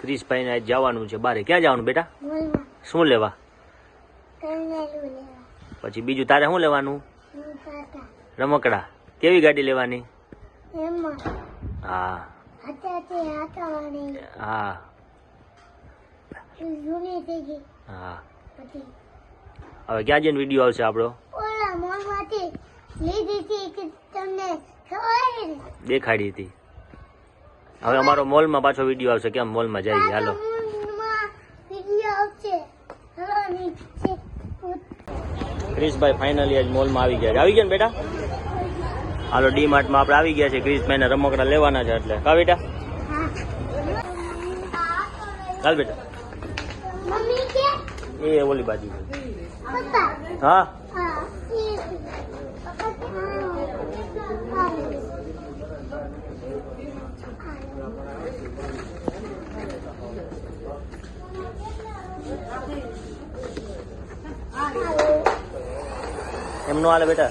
ક્રિશભાઈ ને જવાનું છે બારે. ક્યાં જવાનું બેટા? શું લેવા? પછી બીજું તારે શું લેવાનું? રમકડા. કેવી ગાડી લેવાની? હા હા હા. હવે ક્યાં જઈને વિડીયો આવશે આપણો? દેખાડી હતી. હવે અમારો મોલમાં પાછો વિડીયો આવશે. કેમ મોલમાં જઈએ? હાલો. ક્રિશભાઈ ફાઇનલી આજ મોલમાં આવી ગયા છે. આવી ગયા ને બેટા? હાલો, ડી માર્ટમાં આપણે આવી ગયા છે. ક્રિશભાઈને રમકડા લેવાના છે એટલે. કા બેટા? ચાલ બેટા. એ ઓલી બાજુ. હા એમનો હાલે બેટા.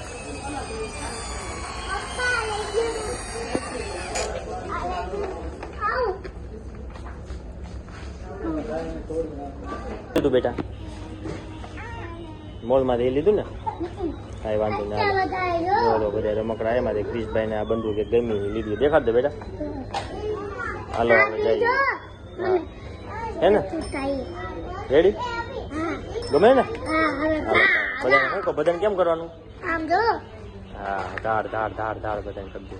લીધું બેટા? મોલમાં લઈ લીધું ને? કાંઈ વાંધો ના. બોલો બધા રમકડા એમાંથી ક્રિશભાઈ ને આ બંદૂક એક ગમી લીધું. દેખાડ દે બેટા. હાલો અમે જઈએ. હા હે ને? રેડી? ગમે ને? બધાને શું કહો? બધાને કેમ કરવાનું? હા, ધાડ ધાડ ધાડ ધાડ બધાને કરી દે.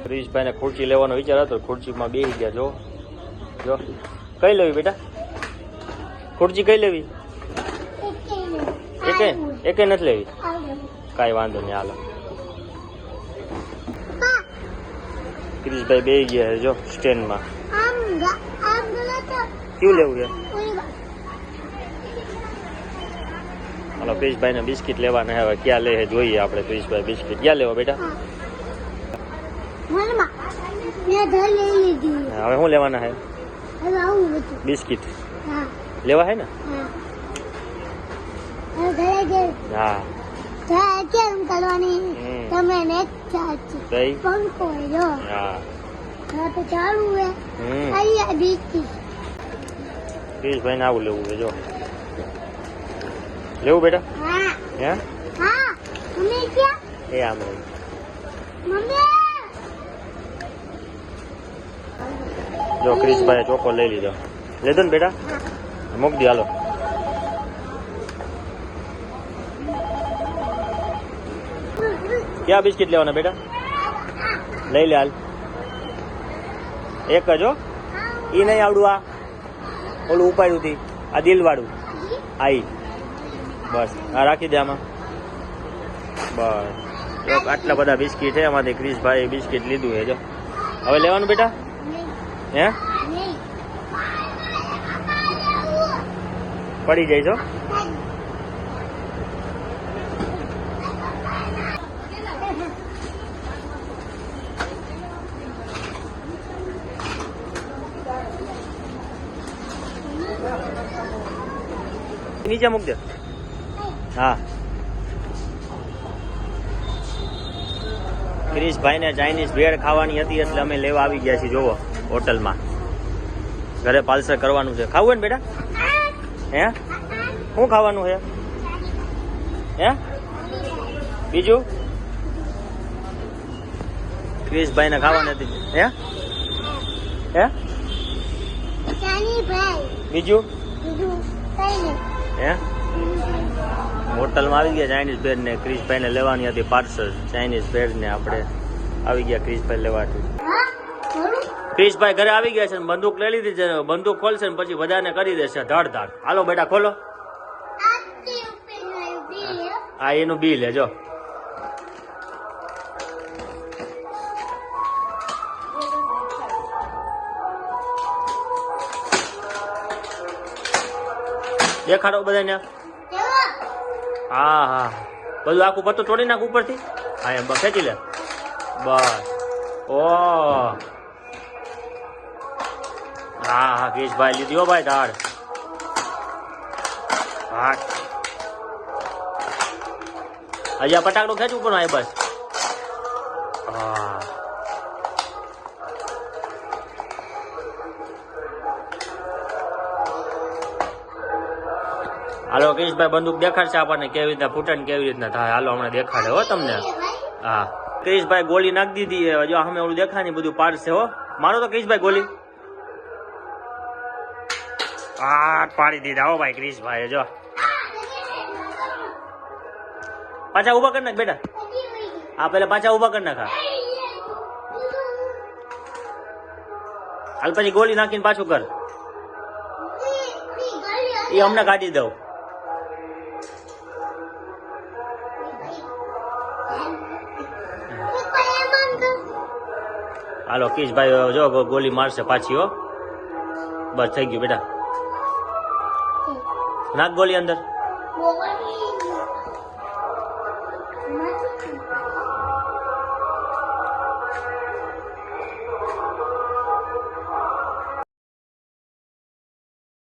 ક્રિશભાઈ ને ખુરશી લેવાનો વિચાર હતો. ખુરશીમાં બેસી ગયા. જો જો કઈ લેવી બેટા? ખુરશી કઈ લેવી? એકે નથી લેવી? કાંઈ વાંધો નહીં. હાલો. ક્રિશભાઈ બેસી ગયા છે જો સ્ટેન્ડમાં. કેવું લેવું છે? હાલો, ક્રિશભાઈ ને બિસ્કિટ લેવાના. હવે ક્યાં લે જોઈએ આપણે. ક્રિશભાઈ બિસ્કિટ ક્યાં લેવા બેટા? હવે શું લેવાના છે? બિસ્કિટ લેવા હે ને? હા ક્રિશભાઈ ને આવું લેવું છે જો. લેવું બેટા? હે એ આમ જો ક્રિશભાઈ ચોખ્ખો લઈ લીધો. લીધો ને બેટા? મૂક દી. હાલો. ક્યાં બિસ્કિટ લેવાના બેટા? લઈ લે હાલ. એક જ હો. ઈ નહીં આવડું. આ ઓલું ઉપાડ્યું હતી. આ દિલવાળું. આઈ બસ. આ રાખી દે આમાં. બસ. આટલા બધા બિસ્કિટ છે. એમાંથી ક્રિશભાઈ બિસ્કિટ લીધું છે જો. હવે લેવાનું બેટા? હે પડી જાય છો? નીચે મૂક દે. હા. ક્રિશભાઈ ને ચાઇનીઝ ભેળ ખાવાની હતી એટલે અમે લેવા આવી ગયા છીએ. જોવો હોટલમાં. ઘરે પાર્સલ કરવાનું છે. ખાવું હોય ને બેટા? હે શું ખાવાનું છે? હે બીજું? ક્રિશભાઈ ને ખાવાની હતી. હે હે બીજું? હે હોટલમાં આવી ગયા ચાઇનીઝ ભેળ ને. ક્રિશભાઈ ને લેવાની હતી પાર્સલ ચાઇનીઝ ભેળ ને. આપણે આવી ગયા ક્રિશભાઈ લેવાથી. ક્રિશભાઈ ઘરે આવી ગયા છે ને બંદૂક લઈ લીધી છે. બંદૂક ખોલશે ને પછી બધાને કરી દેશે ધડ ધડ. હાલો બેટા ખોલો. હા એનું બિલ હે જો. દેખાડો બધાને. હા હા બધું આખું પત્તું તોડી નાખ ઉપરથી. હા એમ ખેંચી લે. બસ. ઓ હા હા ક્રિશભાઈ લીધી હો ભાઈ દાળ. હા હજી આ ફટાકડું ખેંચવું પણ હોય બસ. હા હાલો ક્રિશભાઈ બંદૂક દેખાડશે આપણને કેવી રીતના ફૂટે ને કેવી રીતના થાય. હાલો હમણાં દેખાડે હો તમને. હા ક્રિશભાઈ ગોળી નાખી દીધી. જો અમે ઓલું દેખાય ને બધું પાડશે હો. મારો તો ક્રિશભાઈ ગોળી પાડી દીધા હો ભાઈ ક્રિશભાઈ. જો પાછા ઉભા કરી નાખ બેટા. હા પેલા પાછા ઉભા કરી નાખા. હાલ પછી ગોળી નાખીને પાછું કર. એ હમણાં કાઢી દઉં. હાલો કિશભાઈ જો ગોળી મારશે પાછી હો. બસ થઈ ગયું બેટા. નાખ ગોળી અંદર.